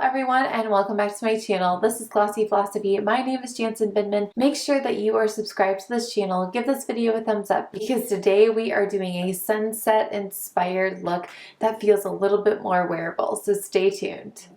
everyone and welcome back to my channel. This is Glossy Philosophy. My name is Jansen Bindman. Make sure that you are subscribed to this channel. Give this video a thumbs up because today we are doing a sunset inspired look that feels a little bit more wearable, so stay tuned.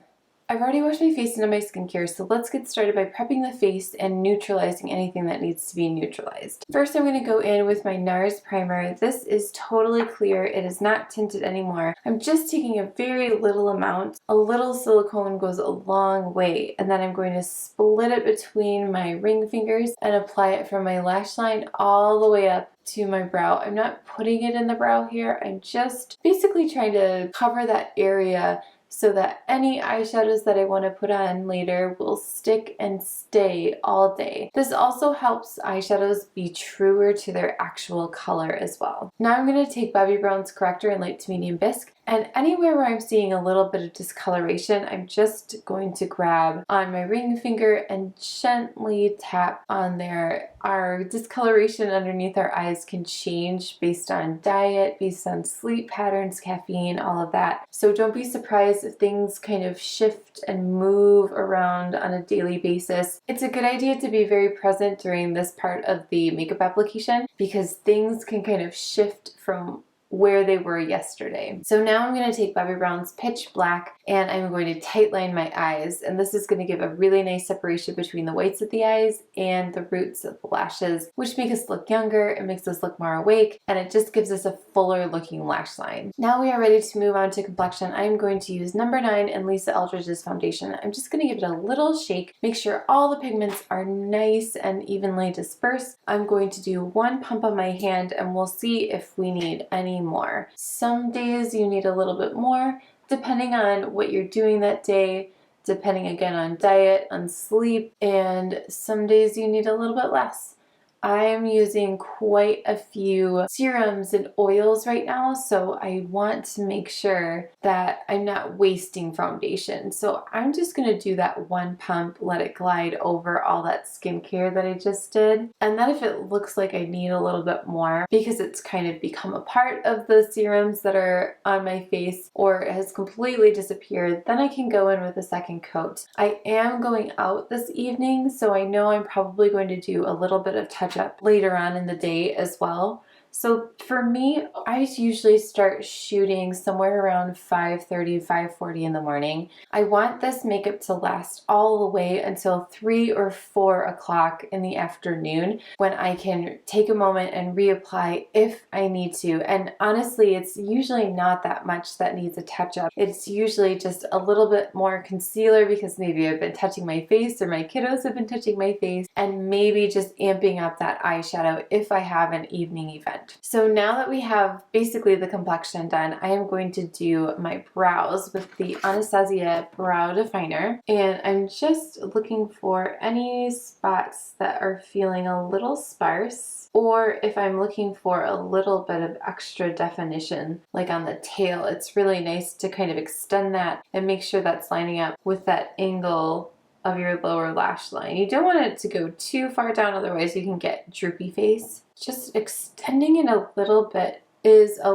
I've already washed my face and done my skincare, so let's get started by prepping the face and neutralizing anything that needs to be neutralized. First, I'm going to go in with my NARS primer. This is totally clear. It is not tinted anymore. I'm just taking a very little amount. A little silicone goes a long way, and then I'm going to split it between my ring fingers and apply it from my lash line all the way up to my brow. I'm not putting it in the brow here. I'm just basically trying to cover that area so that any eyeshadows that I want to put on later will stick and stay all day. This also helps eyeshadows be truer to their actual color as well. Now I'm going to take Bobbi Brown's Corrector in light to medium Bisque, and anywhere where I'm seeing a little bit of discoloration, I'm just going to grab on my ring finger and gently tap on there. Our discoloration underneath our eyes can change based on diet, based on sleep patterns, caffeine, all of that. So don't be surprised if things kind of shift and move around on a daily basis. It's a good idea to be very present during this part of the makeup application because things can kind of shift from where they were yesterday. So now I'm going to take Bobbi Brown's Pitch Black and I'm going to tightline my eyes, and this is going to give a really nice separation between the whites of the eyes and the roots of the lashes, which make us look younger, it makes us look more awake, and it just gives us a fuller looking lash line. Now we are ready to move on to complexion. I am going to use number 9 in Lisa Eldridge's foundation. I'm just going to give it a little shake, make sure all the pigments are nice and evenly dispersed. I'm going to do one pump on my hand and we'll see if we need any more. Some days you need a little bit more, depending on what you're doing that day, depending again on diet, on sleep, and some days you need a little bit less. I'm using quite a few serums and oils right now, so I want to make sure that I'm not wasting foundation. So I'm just going to do that one pump, let it glide over all that skincare that I just did. And then if it looks like I need a little bit more because it's kind of become a part of the serums that are on my face or it has completely disappeared, then I can go in with a second coat. I am going out this evening, so I know I'm probably going to do a little bit of touch up later on in the day as well. So for me, I usually start shooting somewhere around 5:30, 5:40 in the morning. I want this makeup to last all the way until 3 or 4 o'clock in the afternoon when I can take a moment and reapply if I need to. And honestly, it's usually not that much that needs a touch up. It's usually just a little bit more concealer because maybe I've been touching my face or my kiddos have been touching my face, and maybe just amping up that eyeshadow if I have an evening event. So now that we have basically the complexion done, I am going to do my brows with the ANASTASIA Brow Definer. And I'm just looking for any spots that are feeling a little sparse, or if I'm looking for a little bit of extra definition, like on the tail, it's really nice to kind of extend that and make sure that's lining up with that angle of your lower lash line. You don't want it to go too far down, otherwise you can get droopy face. Just extending it a little bit is a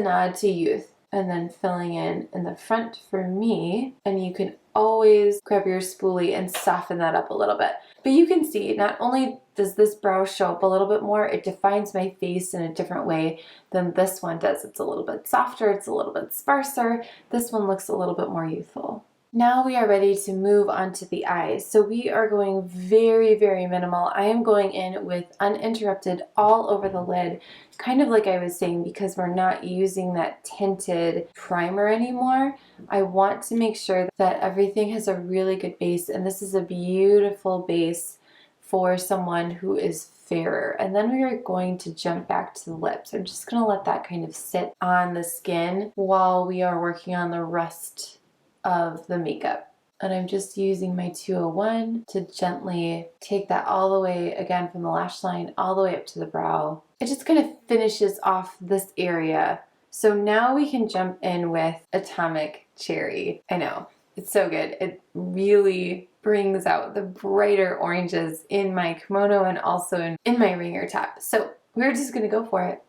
nod to youth. And then filling in the front for me, and you can always grab your spoolie and soften that up a little bit. But you can see, not only does this brow show up a little bit more, it defines my face in a different way than this one does. It's a little bit softer, it's a little bit sparser. This one looks a little bit more youthful. Now we are ready to move on to the eyes. So we are going very, very minimal. I am going in with uninterrupted all over the lid, kind of like I was saying, because we're not using that tinted primer anymore. I want to make sure that everything has a really good base, and this is a beautiful base for someone who is fairer. And then we are going to jump back to the lips. I'm just going to let that kind of sit on the skin while we are working on the rest of the makeup. And I'm just using my 201 to gently take that all the way, again from the lash line, all the way up to the brow. It just kind of finishes off this area. So now we can jump in with Atomic Cherry. I know, it's so good. It really brings out the brighter oranges in my kimono and also in my ringer top. So we're just gonna go for it.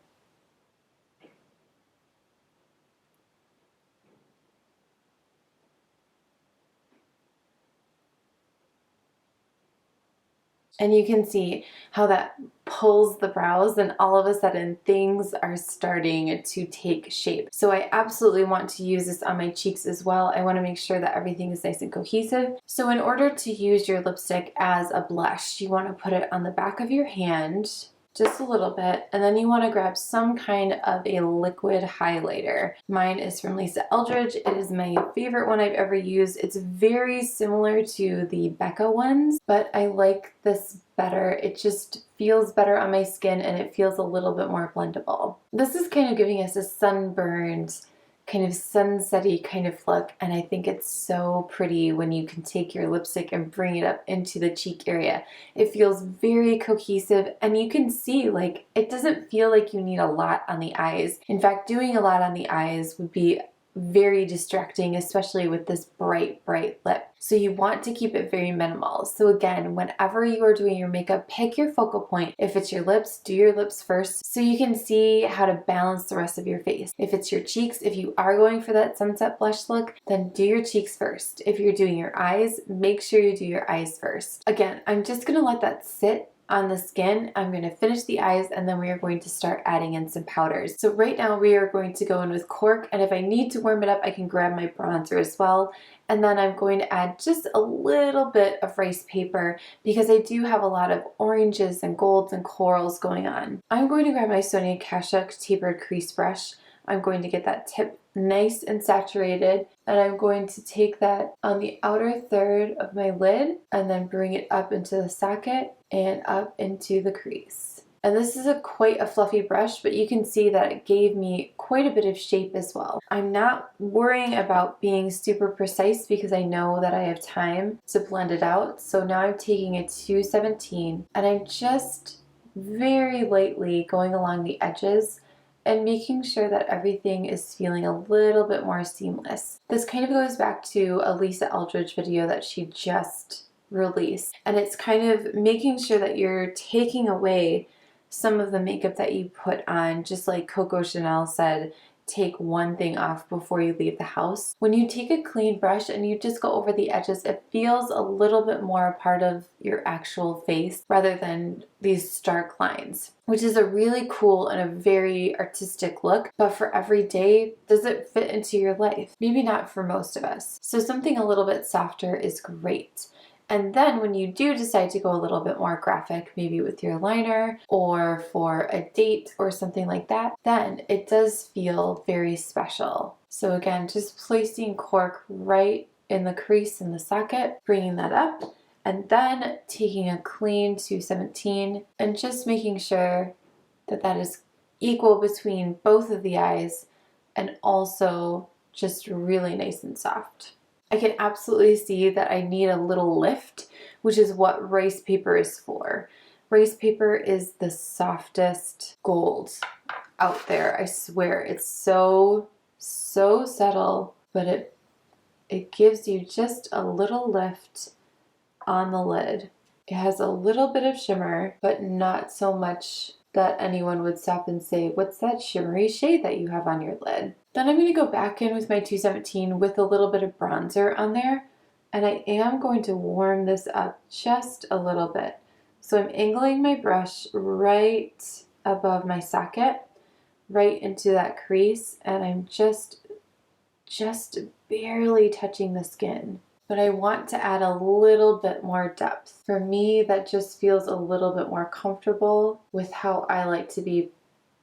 And you can see how that pulls the brows, and all of a sudden things are starting to take shape. So I absolutely want to use this on my cheeks as well. I want to make sure that everything is nice and cohesive. So in order to use your lipstick as a blush, you want to put it on the back of your hand, just a little bit, and then you want to grab some kind of a liquid highlighter. Mine is from Lisa Eldridge. It is my favorite one I've ever used. It's very similar to the Becca ones, but I like this better. It just feels better on my skin and it feels a little bit more blendable. This is kind of giving us a sunburned, kind of sunset-y kind of look, and I think it's so pretty when you can take your lipstick and bring it up into the cheek area. It feels very cohesive, and you can see, like, it doesn't feel like you need a lot on the eyes. In fact, doing a lot on the eyes would be very distracting, especially with this bright lip. So you want to keep it very minimal. So again, whenever you are doing your makeup, pick your focal point. If it's your lips, do your lips first so you can see how to balance the rest of your face. If it's your cheeks, if you are going for that sunset blush look, then do your cheeks first. If you're doing your eyes, make sure you do your eyes first. Again, I'm just gonna let that sit on the skin. I'm going to finish the eyes, and then we are going to start adding in some powders. So right now we are going to go in with Cork, and if I need to warm it up, I can grab my bronzer as well. And then I'm going to add just a little bit of rice paper because I do have a lot of oranges and golds and corals going on. I'm going to grab my Sonia Kashuk tapered crease brush. I'm going to get that tip nice and saturated, and I'm going to take that on the outer third of my lid and then bring it up into the socket and up into the crease. And this is quite a fluffy brush, but you can see that it gave me quite a bit of shape as well. I'm not worrying about being super precise because I know that I have time to blend it out. So now I'm taking a 217 and I'm just very lightly going along the edges and making sure that everything is feeling a little bit more seamless. This kind of goes back to a Lisa Eldridge video that she just released, and it's kind of making sure that you're taking away some of the makeup that you put on, just like Coco Chanel said, take one thing off before you leave the house. When you take a clean brush and you just go over the edges, it feels a little bit more a part of your actual face rather than these stark lines, which is a really cool and a very artistic look. But for every day, does it fit into your life? Maybe not for most of us. So something a little bit softer is great. And then when you do decide to go a little bit more graphic, maybe with your liner or for a date or something like that, then it does feel very special. So again, just placing Cork right in the crease in the socket, bringing that up, and then taking a clean 217 and just making sure that that is equal between both of the eyes and also just really nice and soft. I can absolutely see that I need a little lift, which is what rice paper is for. Rice paper is the softest gold out there. I swear, it's so subtle, but it gives you just a little lift on the lid. It has a little bit of shimmer, but not so much that anyone would stop and say, what's that shimmery shade that you have on your lid? Then I'm going to go back in with my 217 with a little bit of bronzer on there, and I am going to warm this up just a little bit. So I'm angling my brush right above my socket, right into that crease, and I'm just barely touching the skin. But I want to add a little bit more depth. For me, that just feels a little bit more comfortable with how I like to be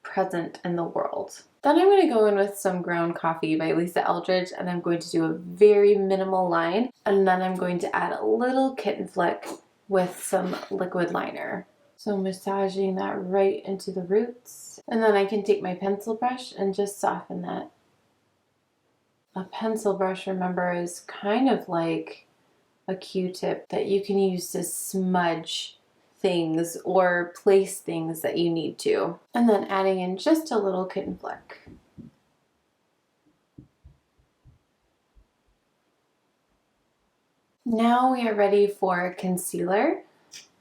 present in the world. Then I'm going to go in with some Ground Coffee by Lisa Eldridge, and I'm going to do a very minimal line, and then I'm going to add a little Kitten flick with some liquid liner. So massaging that right into the roots, and then I can take my pencil brush and just soften that. A pencil brush, remember, is kind of like a Q-tip that you can use to smudge things or place things that you need to. And then adding in just a little Kitten flick. Now we are ready for concealer.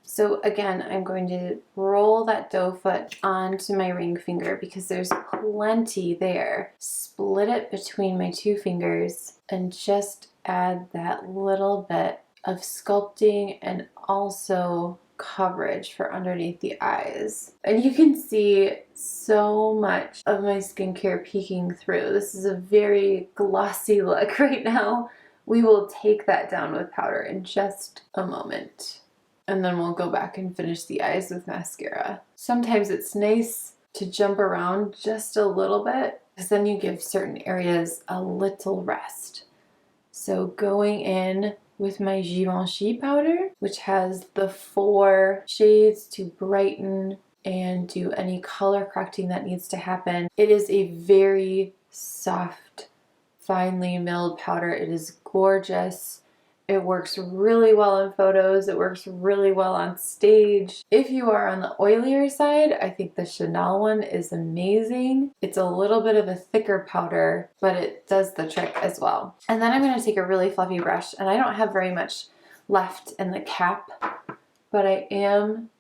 So again, I'm going to roll that doe foot onto my ring finger because there's plenty there. Split it between my two fingers and just add that little bit of sculpting and also coverage for underneath the eyes. And you can see so much of my skincare peeking through. This is a very glossy look right now. We will take that down with powder in just a moment. And then we'll go back and finish the eyes with mascara. Sometimes it's nice to jump around just a little bit because then you give certain areas a little rest. So going in with my Givenchy powder, which has the 4 shades to brighten and do any color correcting that needs to happen. It is a very soft, finely milled powder. It is gorgeous. It works really well in photos. It works really well on stage. If you are on the oilier side, I think the Chanel one is amazing. It's a little bit of a thicker powder, but it does the trick as well. And then I'm going to take a really fluffy brush, and I don't have very much left in the cap, but I am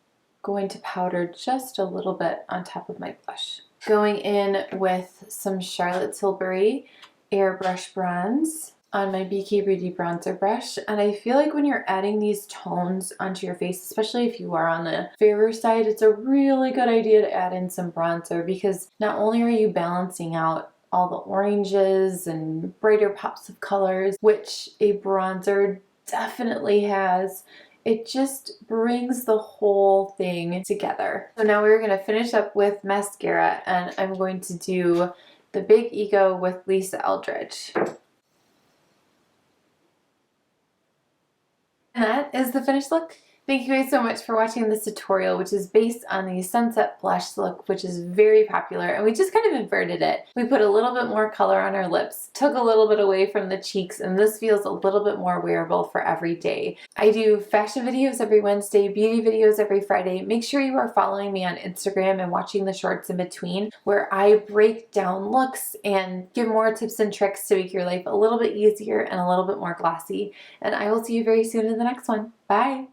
going to powder just a little bit on top of my blush. Going in with some Charlotte Tilbury Airbrush bronze on my BK Beauty bronzer brush. And I feel like when you're adding these tones onto your face, especially if you are on the fairer side, it's a really good idea to add in some bronzer, because not only are you balancing out all the oranges and brighter pops of colors, which a bronzer definitely has, it just brings the whole thing together. So now we're going to finish up with mascara, and I'm going to do the Big Ego with Lisa Eldridge. And that is the finished look. Thank you guys so much for watching this tutorial, which is based on the Sunset Blush look, which is very popular, and we just kind of inverted it. We put a little bit more color on our lips, took a little bit away from the cheeks, and this feels a little bit more wearable for every day. I do fashion videos every Wednesday, beauty videos every Friday. Make sure you are following me on Instagram and watching the shorts in between, where I break down looks and give more tips and tricks to make your life a little bit easier and a little bit more glossy. And I will see you very soon in the next one. Bye!